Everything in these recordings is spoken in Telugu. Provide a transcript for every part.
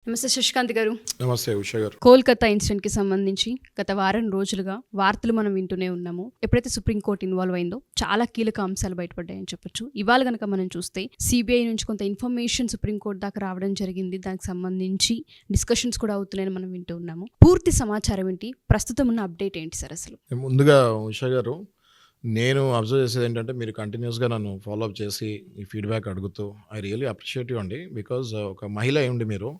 నమస్తే శశికాంత్ గారు. నమస్తే ఉషా గారు. కోల్కతా ఇన్సిడెంట్కి సంబంధించి గత వారం రోజులుగా వార్తలు మనం వింటూనే ఉన్నాము. ఎప్పుడైతే సుప్రీంకోర్టు ఇన్వాల్వ్ అయిందో చాలా కీలక అంశాలు బయటపడ్డాయని చెప్పొచ్చు. ఇవాళ కనుక మనం చూస్తే సిబిఐ నుంచి కొంత ఇన్ఫర్మేషన్ సుప్రీంకోర్టు దాకా రావడం జరిగింది. దానికి సంబంధించి డిస్కషన్స్ కూడా అవుతున్నాయని మనం వింటూ ఉన్నాము. పూర్తి సమాచారం ఏంటి, ప్రస్తుతం ఉన్న అప్డేట్ ఏంటి సార్ అసలు? ముందుగా ఉషా గారు, నేను అబ్జర్వ్ చేసేది ఏంటంటే మీరు కంటిన్యూస్గా నన్ను ఫాలోఅప్ చేసి ఈ ఫీడ్బ్యాక్ అడుగుతూ ఐ రియలీ అప్రిషియేటివ్ అండి. బికాజ్ ఒక మహిళ అయ్యుండి మీరు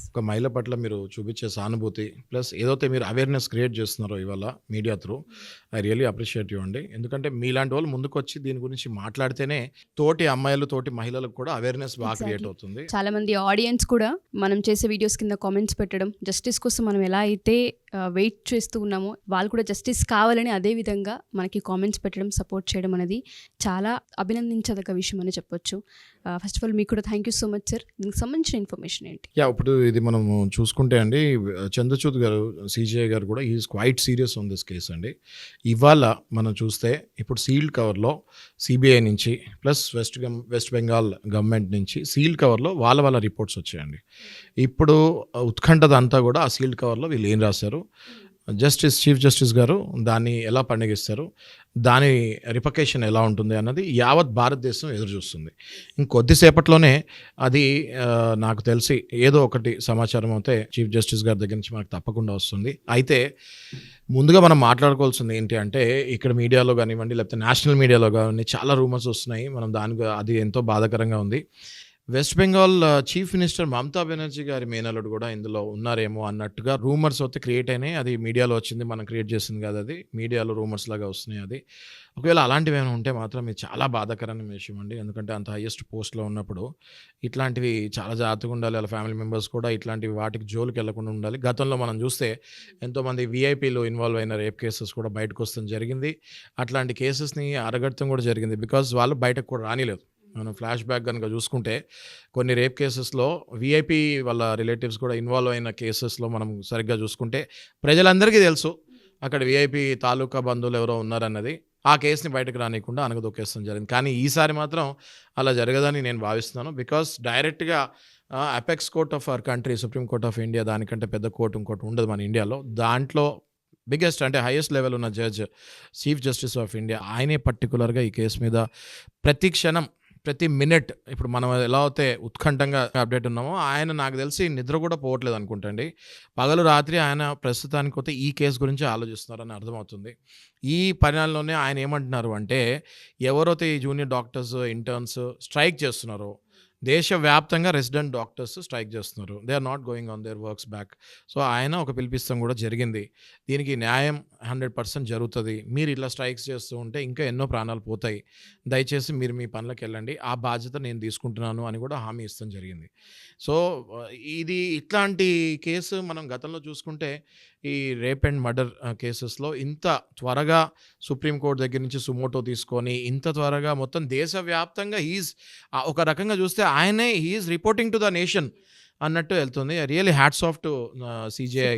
ఒక మహిళ పట్ల మీరు చూపించే సానుభూతి ప్లస్ ఏదైతే మీరు అవేర్నెస్ క్రియేట్ చేస్తున్నారో ఇవాళ media through, I really appreciative అండి. ఎందుకంటే మీలాంటి వాళ్ళు ముందుకు వచ్చి దీని గురించి మాట్లాడితేనే తోటి అమ్మాయిలు తోటి మహిళలకు కూడా అవేర్నెస్ బాగా క్రియేట్ అవుతుంది. చాలా మంది ఆడియన్స్ కూడా మనం చేసే వీడియోస్ కింద కామెంట్స్ పెట్టడం, జస్టిస్ కోసం మనం ఎలా అయితే వెయిట్ చేస్తూ ఉన్నామో వాళ్ళు కూడా జస్టిస్ కావాలని అదే విధంగా మనకి కామెంట్స్ పెట్టడం, సపోర్ట్ చేయడం అనేది చాలా అభినందించదగ్గ విషయం అని చెప్పొచ్చు. ఫస్ట్ ఆఫ్ ఆల్ మీకు కూడా thank you so much sir. దీనికి సంబంధించిన ఇన్ఫర్మేషన్ ఏంటి? ఇప్పుడు ఇది మనం చూసుకుంటే అండి, చంద్రచూడ్ గారు సిజిఐ గారు కూడా is quiet serious on this case అండి. ఇవాళ మనం చూస్తే ఇప్పుడు సీల్డ్ కవర్లో సిబిఐ నుంచి ప్లస్ వెస్ట్ బెంగాల్ గవర్నమెంట్ నుంచి సీల్డ్ కవర్లో వాళ్ళ రిపోర్ట్స్ వచ్చాయండి. ఇప్పుడు ఉత్కంఠదంతా కూడా ఆ సీల్డ్ కవర్లో వీళ్ళు ఏం రాశారు, చీఫ్ జస్టిస్ గారు దాన్ని ఎలా పండగిస్తారు, దాని రిపకేషన్ ఎలా ఉంటుంది అన్నది యావత్ భారతదేశం ఎదురు చూస్తుంది. ఇంకొద్దిసేపట్లోనే అది నాకు తెలిసి ఏదో ఒకటి సమాచారం అయితే చీఫ్ జస్టిస్ గారి దగ్గర నుంచి మనకు తప్పకుండా వస్తుంది. అయితే ముందుగా మనం మాట్లాడుకోవాల్సింది ఏంటి అంటే, ఇక్కడ మీడియాలో కానివ్వండి లేకపోతే నేషనల్ మీడియాలో కానివ్వండి చాలా రూమర్స్ వస్తున్నాయి. మనం అది ఎంతో బాధాకరంగా ఉంది. West Bengal chief minister Mamata Banerjee గారి మేనల్లుడు కూడా ఇందులో ఉన్నారేమో అన్నట్టుగా రూమర్స్ అయితే క్రియేట్ అయినాయి. అది మీడియాలో వచ్చింది, మనం క్రియేట్ చేసింది కాదు, అది మీడియాలో రూమర్స్ లాగా వస్తున్నాయి. అది ఒకవేళ అలాంటివి ఏమైనా ఉంటే మాత్రం ఇది చాలా బాధాకరమైన విషయం అండి. ఎందుకంటే అంత హైయెస్ట్ పోస్ట్లో ఉన్నప్పుడు ఇట్లాంటివి చాలా జాగ్రత్తగా ఉండాలి. వాళ్ళ ఫ్యామిలీ మెంబర్స్ కూడా ఇట్లాంటివి వాటికి జోలికి వెళ్లకుండా ఉండాలి. గతంలో మనం చూస్తే ఎంతోమంది విఐపీలు ఇన్వాల్వ్ అయిన రేప్ కేసెస్ కూడా బయటకు వస్తుంది జరిగింది. అట్లాంటి కేసెస్ని అరగడతం కూడా జరిగింది. బికాజ్ వాళ్ళు బయటకు కూడా రానిలేదు. మనం ఫ్లాష్ బ్యాక్ కనుక చూసుకుంటే కొన్ని రేప్ కేసెస్లో విఐపీ వాళ్ళ రిలేటివ్స్ కూడా ఇన్వాల్వ్ అయిన కేసెస్లో మనం సరిగ్గా చూసుకుంటే ప్రజలందరికీ తెలుసు అక్కడ విఐపీ తాలూకా బంధువులు ఎవరో ఉన్నారన్నది. ఆ కేసుని బయటకు రానియకుండా అనగదొక్కేస్తాం జరిగింది. కానీ ఈసారి మాత్రం అలా జరగదని నేను భావిస్తున్నాను. బికాస్ డైరెక్ట్గా apex court of our country, supreme court of India, దానికంటే పెద్ద కోర్టు ఇంకోటి ఉండదు మన ఇండియాలో. దాంట్లో బిగ్గెస్ట్ అంటే హైయెస్ట్ లెవెల్ ఉన్న judge chief justice of India, ఆయనే పర్టికులర్గా ఈ కేసు మీద ప్రతి క్షణం ప్రతి మినిట్ ఇప్పుడు మనం ఎలా అయితే ఉత్కంఠంగా అప్డేట్ ఉన్నామో, ఆయన నాకు తెలిసి నిద్ర కూడా పోవట్లేదు అనుకుంటండి. పగలు రాత్రి ఆయన ప్రస్తుతానికి పోతే ఈ కేసు గురించి ఆలోచిస్తున్నారని అర్థమవుతుంది. ఈ పరిణామంలోనే ఆయన ఏమంటున్నారు అంటే, ఎవరైతే ఈ జూనియర్ డాక్టర్స్ ఇంటర్న్స్ స్ట్రైక్ చేస్తున్నారో, దేశవ్యాప్తంగా రెసిడెంట్ డాక్టర్స్ స్ట్రైక్ చేస్తున్నారు. They are not going on their works back. So ఆయన ఒక పిలిపిస్తాం కూడా జరిగింది. దీనికి న్యాయం 100% జరుగుతుంది. మీరు ఇట్లా స్ట్రైక్స్ చేస్తూ ఉంటే ఇంకా ఎన్నో ప్రాణాలు పోతాయి. దయచేసి మీరు మీ పనులకు వెళ్ళండి, ఆ బాధ్యత నేను తీసుకుంటున్నాను అని కూడా హామీ ఇస్తాం జరిగింది. సో ఇది ఇట్లాంటి కేసు మనం గతంలో చూసుకుంటే ఈ రేప్ అండ్ మర్డర్ కేసెస్లో ఇంత త్వరగా సుప్రీంకోర్టు దగ్గర నుంచి సుమోటో తీసుకొని ఇంత త్వరగా మొత్తం దేశవ్యాప్తంగా ఒక రకంగా చూస్తే ఆయనే he's reporting to the nation అన్నట్టు వెళ్తుంది. Really hats off to CJI,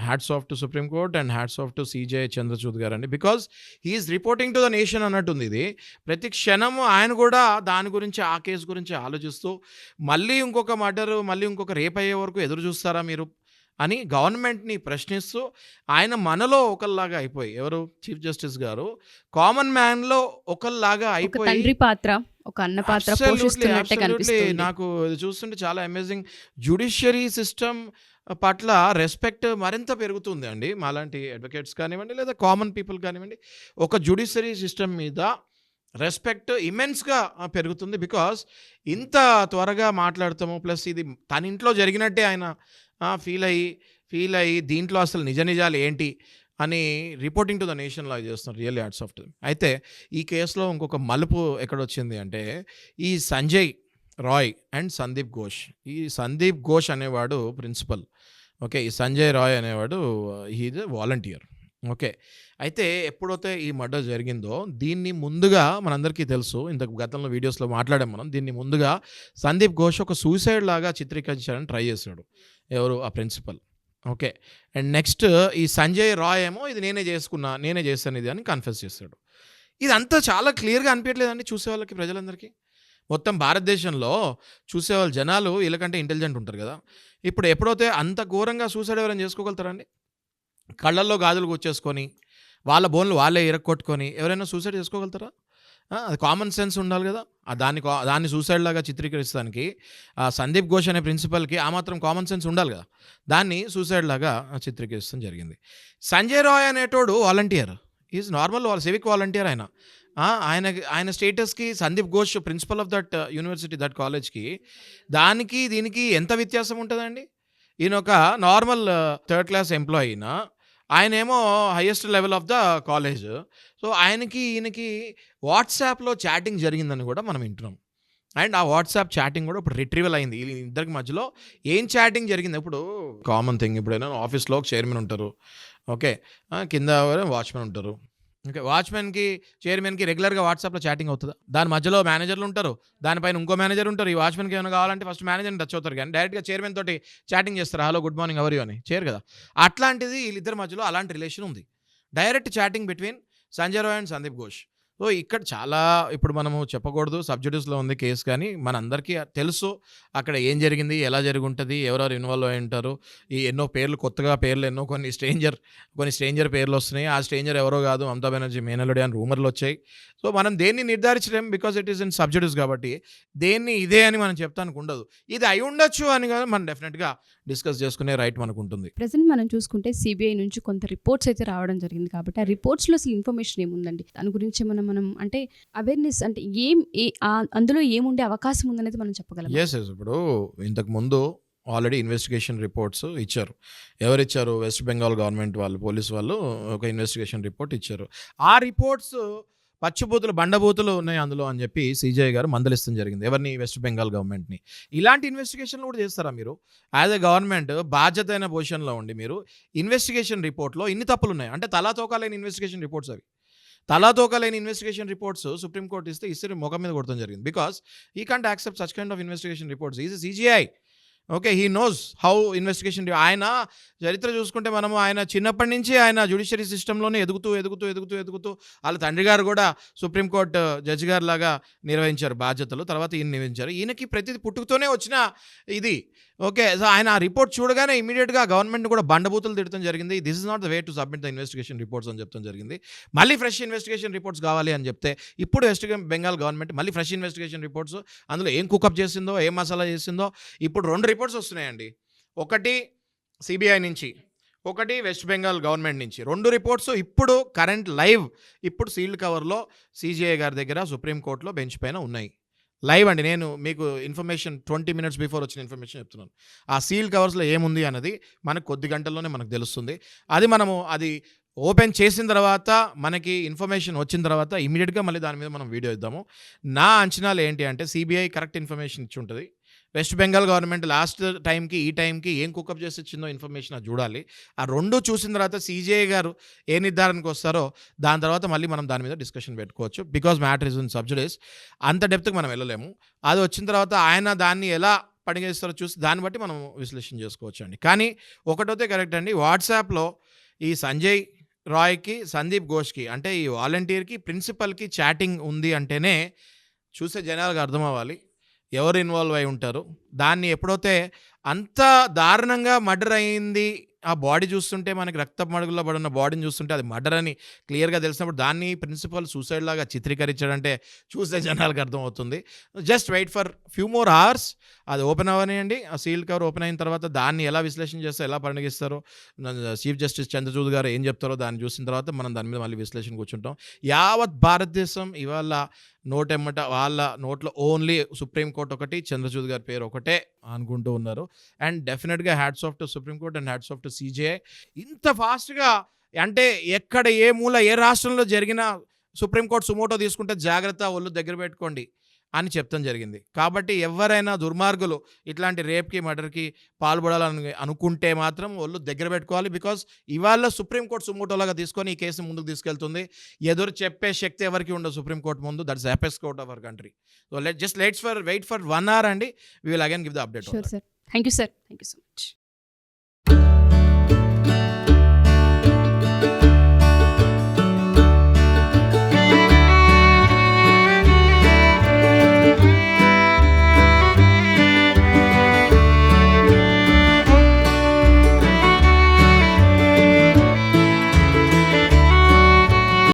hats off to Supreme Court and hats off to CJI Chandrachud garu అండి. Because he's reporting to the nation అన్నట్టుంది. ఇది ప్రతి క్షణము ఆయన కూడా దాని గురించి, ఆ కేసు గురించి ఆలోచిస్తూ మళ్ళీ ఇంకొక మర్డర్, మళ్ళీ ఇంకొక రేప్ అయ్యే వరకు ఎదురు చూస్తారా మీరు అని గవర్నమెంట్ని ప్రశ్నిస్తూ ఆయన మనలో ఒకళ్ళలాగా అయిపోయి, ఎవరు చీఫ్ జస్టిస్ గారు కామన్ మ్యాన్లో ఒకళ్ళలాగా అయిపోయి తండ్రి పాత్ర, ఒక అన్న పాత్ర పోషిస్తున్నట్టే కనిపిస్తుంది. నాకు ఇది చూస్తుంటే చాలా అమేజింగ్. జ్యుడిషియరీ సిస్టమ్ పట్ల రెస్పెక్ట్ మరింత పెరుగుతుంది అండి. మాలాంటి అడ్వకేట్స్ కానివ్వండి లేదా కామన్ పీపుల్ కానివ్వండి, ఒక జ్యుడిషియరీ సిస్టమ్ మీద రెస్పెక్ట్ ఇమెన్స్గా పెరుగుతుంది. బికాస్ ఇంత త్వరగా మాట్లాడతాము, ప్లస్ ఇది తన ఇంట్లో జరిగినట్టే ఆయన ఫీల్ అయ్యి దీంట్లో అసలు నిజాలు ఏంటి అని రిపోర్టింగ్ టు ద నేషన్ లాగా చేస్తున్నారు. Really hats off to. అయితే ఈ కేసులో ఇంకొక మలుపు ఎక్కడొచ్చింది అంటే, ఈ సంజయ్ రాయ్ అండ్ సందీప్ ఘోష్. ఈ సందీప్ ఘోష్ అనేవాడు ప్రిన్సిపల్, ఓకే. ఈ సంజయ్ రాయ్ అనేవాడు హీజ్ వాలంటీర్, ఓకే. అయితే ఎప్పుడైతే ఈ మర్డర్ జరిగిందో దీన్ని ముందుగా మనందరికీ తెలుసు, ఇంతకు గతంలో వీడియోస్లో మాట్లాడాం మనం. దీన్ని ముందుగా సందీప్ ఘోష్ ఒక సూసైడ్ లాగా చిత్రీకరించాలని ట్రై చేశాడు, ఎవరు ఆ ప్రిన్సిపల్, ఓకే. అండ్ నెక్స్ట్ ఈ సంజయ్ రాయ్ ఏమో ఇది నేనే చేశాను ఇది అని కన్ఫెస్ చేశాడు. ఇదంతా చాలా క్లియర్గా అనిపించలేదండి చూసే వాళ్ళకి, ప్రజలందరికీ. మొత్తం భారతదేశంలో చూసేవాళ్ళు జనాలు వీళ్ళకంటే ఇంటెలిజెంట్ ఉంటారు కదా. ఇప్పుడు ఎప్పుడైతే అంత ఘోరంగా సూసైడ్ ఎవరైనా చేసుకోగలుగుతారండి? కళ్ళల్లో గాజులు గుచ్చేసుకొని, వాళ్ళ బోన్లు వాళ్ళే ఇరక్కొట్టుకొని ఎవరైనా సూసైడ్ చేసుకోగలుగుతారా? అది కామన్ సెన్స్ ఉండాలి కదా. దాన్ని సూసైడ్ లాగా చిత్రీకరించడానికి సందీప్ ఘోష్ అనే ప్రిన్సిపల్కి ఆ మాత్రం కామన్ సెన్స్ ఉండాలి కదా. దాన్ని సూసైడ్ లాగా చిత్రీకరించడం జరిగింది. సంజయ్ రాయ్ అనేటోడు volunteer, is normal civic volunteer. ఆయన స్టేటస్కి Sandeep Ghosh principal of that university, that కాలేజ్కి, దానికి దీనికి ఎంత వ్యత్యాసం ఉంటుందండి? ఈయన ఒక నార్మల్ థర్డ్ క్లాస్ ఎంప్లాయీ, ఆయనేమో highest level of the college. So ఈయనకి వాట్సాప్లో చాటింగ్ జరిగిందని కూడా మనం వింటున్నాం. అండ్ ఆ వాట్సాప్ చాటింగ్ కూడా ఇప్పుడు రిట్రీవల్ అయింది. ఇద్దరికి మధ్యలో ఏం చాటింగ్ జరిగింది? ఇప్పుడు కామన్ థింగ్, ఇప్పుడైనా ఆఫీస్లో ఒక చైర్మన్ ఉంటారు, ఓకే, కింద వాచ్మెన్ ఉంటారు, ఓకే. వాచ్మెన్కి చైర్మన్కి రెగ్యులర్గా వాట్సాప్లో చాటింగ్ అవుతుందా? దాని మధ్యలో మేనేజర్లు ఉంటారు, దానిపైన ఇంకో మేనేజర్ ఉంటారు. ఈ వాచ్మెన్కి ఏమైనా కావాలంటే ఫస్ట్ మేనేజర్ని టచ్ అవుతారు, కానీ డైరెక్ట్గా చైర్మన్ తోటి చాటింగ్ చేస్తారు, హలో గుడ్ మార్నింగ్ ఎవరు అని చేయరు కదా. అట్లాంటిది వీళ్ళిద్దరి మధ్యలో అలాంటి రిలేషన్ ఉంది, direct chatting between Sanjay Roy and Sandeep Ghosh. So ఇక్కడ చాలా, ఇప్పుడు మనము చెప్పకూడదు, సబ్జుడిస్లో ఉంది కేసు, కానీ మనందరికీ తెలుసు అక్కడ ఏం జరిగింది, ఎలా జరిగి ఉంటుంది, ఎవరెవరు ఇన్వాల్వ్ అయి ఉంటారు. ఈ ఎన్నో పేర్లు, కొత్తగా పేర్లు ఎన్నో, కొన్ని స్ట్రేంజర్ పేర్లు వస్తున్నాయి. ఆ స్ట్రేంజర్ ఎవరో కాదు, మమతా బెనర్జీ మేనల్లుడి అని రూమర్లు వచ్చాయి. సో మనం దేన్ని నిర్ధారించలేం, because it is in sub judice కాబట్టి దేన్ని ఇదే అని మనం చెప్తానికి ఉండదు. ఇది అయి ఉండొచ్చు అని కదా మనం డెఫినెట్గా డిస్కస్ చేసుకునే రైట్ మనకు ఉంటుంది. ప్రెసెంట్ మనం చూసుకుంటే సిబిఐ నుంచి కొంత రిపోర్ట్స్ అయితే రావడం జరిగింది కాబట్టి ఆ రిపోర్ట్స్లో అసలు ఇన్ఫర్మేషన్ ఏముందండి, దాని గురించి మనం అంటే అవేర్నెస్ అంటే అందులో ఏముండే అవకాశం ఉందనేది మనం చెప్పగలం. ఎస్, ఇప్పుడు ఇంతకు ముందు ఆల్రెడీ ఇన్వెస్టిగేషన్ రిపోర్ట్స్ ఇచ్చారు. ఎవరిచ్చారు? వెస్ట్ బెంగాల్ గవర్నమెంట్ వాళ్ళు, పోలీస్ వాళ్ళు ఒక ఇన్వెస్టిగేషన్ రిపోర్ట్ ఇచ్చారు. ఆ రిపోర్ట్స్ పచ్చిబూతులు, బండబూతులు ఉన్నాయి అందులో అని చెప్పి సిజేఐ గారు మందలిస్తడం జరిగింది. ఎవరిని? వెస్ట్ బెంగాల్ గవర్నమెంట్ని. ఇలాంటి ఇన్వెస్టిగేషన్లు కూడా చేస్తారా మీరు? యాజ్ ఎ గవర్నమెంట్ బాధ్యత అయిన పొజిషన్లో ఉండి మీరు ఇన్వెస్టిగేషన్ రిపోర్ట్లో ఇన్ని తప్పులు ఉన్నాయి అంటే, తలాతోకాలేని ఇన్వెస్టిగేషన్ రిపోర్ట్స్ అవి. తలాతోకాలేని ఇన్వెస్టిగేషన్ రిపోర్ట్స్ సుప్రీంకోర్టు ఇస్తే ముఖం మీద కొడతాం జరిగింది. బికాస్ ఈ can't accept such kind of investigation reports. Is CGI, okay, he knows how investigation. ఆయన చరిత్ర చూసుకుంటే మనము, ఆయన చిన్నప్పటి నుంచి ఆయన జ్యుడిషియరీ సిస్టంలోనే ఎదుగుతూ వాళ్ళ తండ్రి గారు కూడా సుప్రీంకోర్టు జడ్జి గారు లాగా నిర్వహించారు బాధ్యతలు. తర్వాత ఈయన నిర్వహించారు. ఈయనకి ప్రతిదీ పుట్టుకతోనే వచ్చిన ఇది, ఓకే. సో ఆయన ఆ రిపోర్ట్ చూడగానే ఇమీడియట్గా గవర్నమెంట్ కూడా బండబూతులు తిడతం జరిగింది. This is not the way to submit the investigation reports అని చెప్తాం జరిగింది. మళ్ళీ ఫ్రెష్ ఇన్వెస్టిగేషన్ రిపోర్ట్స్ కావాలి అని చెప్తే, ఇప్పుడు వెస్ట్ బెంగాల్ గవర్నమెంట్ మళ్ళీ ఫ్రెష్ ఇన్వెస్టిగేషన్ రిపోర్ట్స్, అందులో ఏం కుకప్ చేసిందో, ఏం మసాలా చేసిందో, ఇప్పుడు 2 రిపోర్ట్స్ వస్తున్నాయండి. ఒకటి సిబిఐ నుంచి, ఒకటి వెస్ట్ బెంగాల్ గవర్నమెంట్ నుంచి. 2 రిపోర్ట్స్ ఇప్పుడు కరెంట్ లైవ్, ఇప్పుడు సీల్డ్ కవర్లో సిజిఐ గారి దగ్గర సుప్రీంకోర్టులో బెంచ్ పైన ఉన్నాయి. లైవ్ అండి. నేను మీకు ఇన్ఫర్మేషన్ 20 minutes బిఫోర్ వచ్చిన ఇన్ఫర్మేషన్ చెప్తున్నాను. ఆ సీల్ కవర్స్లో ఏముంది అన్నది మనకు కొద్ది గంటల్లోనే మనకు తెలుస్తుంది. అది ఓపెన్ చేసిన తర్వాత, మనకి ఇన్ఫర్మేషన్ వచ్చిన తర్వాత ఇమీడియట్గా మళ్ళీ దాని మీద మనం వీడియో ఇద్దాము. నా అంచనాలు ఏంటి అంటే, సిబిఐ కరెక్ట్ ఇన్ఫర్మేషన్ ఇచ్చి ఉంటుంది. వెస్ట్ బెంగాల్ గవర్నమెంట్ లాస్ట్ టైంకి ఈ టైంకి ఏం కుకప్ చేసి ఇచ్చిందో ఇన్ఫర్మేషన్ అది చూడాలి. ఆ 2 చూసిన తర్వాత సిజిఐ గారు ఏ నిర్ధారణకు వస్తారో దాని తర్వాత మళ్ళీ మనం దాని మీద డిస్కషన్ పెట్టుకోవచ్చు. Because matter is in sub judice, అంత డెప్త్కి మనం వెళ్ళలేము. అది వచ్చిన తర్వాత ఆయన దాన్ని ఎలా పనిచేస్తారో చూసి దాన్ని బట్టి మనం విశ్లేషణ చేసుకోవచ్చు అండి. కానీ ఒకటైతే కరెక్ట్ అండి, వాట్సాప్లో ఈ సంజయ్ రాయ్కి, సందీప్ ఘోష్కి, అంటే ఈ వాలంటీర్కి, ప్రిన్సిపల్కి చాటింగ్ ఉంది అంటేనే చూసే జనాలకు అర్థం అవ్వాలి ఎవరు ఇన్వాల్వ్ అయి ఉంటారు. దాన్ని ఎప్పుడైతే అంత దారుణంగా మర్డర్ అయింది, ఆ బాడీ చూస్తుంటే, మనకి రక్త మడుగుల్లో పడున్న బాడీని చూస్తుంటే అది మర్డర్ అని క్లియర్గా తెలిసినప్పుడు దాన్ని ప్రిన్సిపల్ సూసైడ్ లాగా చిత్రీకరించాడంటే చూసే జనాలకు అర్థమవుతుంది. Just wait for few more hours, అది ఓపెన్ అవ్వనియండి. ఆ సీల్డ్ కవర్ ఓపెన్ అయిన తర్వాత దాన్ని ఎలా విశ్లేషణ చేస్తారో, ఎలా పరిగణిస్తారో, చీఫ్ జస్టిస్ చంద్రచూడ్ గారు ఏం చెప్తారో దాన్ని చూసిన తర్వాత మనం దాని మీద మళ్ళీ విశ్లేషణ కూర్చుంటాం. యావత్ భారతదేశం ఇవాళ నోటెమ్మట వాళ్ళ నోట్లో ఓన్లీ సుప్రీంకోర్టు ఒకటి, చంద్రచూడ్ గారి పేరు ఒకటే అనుకుంటూ ఉన్నారు. అండ్ డెఫినెట్గా hats off to supreme court and hats off to CJI. ఇంత ఫాస్ట్గా, అంటే ఎక్కడ ఏ మూల ఏ రాష్ట్రంలో జరిగినా సుప్రీంకోర్టు సుమోటో తీసుకుంటే జాగ్రత్త, ఒళ్ళు దగ్గర పెట్టుకోండి అని చెప్తాం జరిగింది. కాబట్టి ఎవరైనా దుర్మార్గులు ఇట్లాంటి రేప్కి, మర్డర్కి పాల్పడాలని అనుకుంటే మాత్రం ఒళ్ళు దగ్గర పెట్టుకోవాలి. బికాజ్ ఇవాళ సుప్రీంకోర్టు సుమోటోలాగా తీసుకొని ఈ కేసుని ముందుకు తీసుకెళ్తుంది. ఎదురు చెప్పే శక్తి ఎవరికి ఉండదు సుప్రీంకోర్టు ముందు. That's apex court of our country. So let's wait for 1 hour అండి. We will again give the update. Sure sir. Thank you sir. Thank you so much.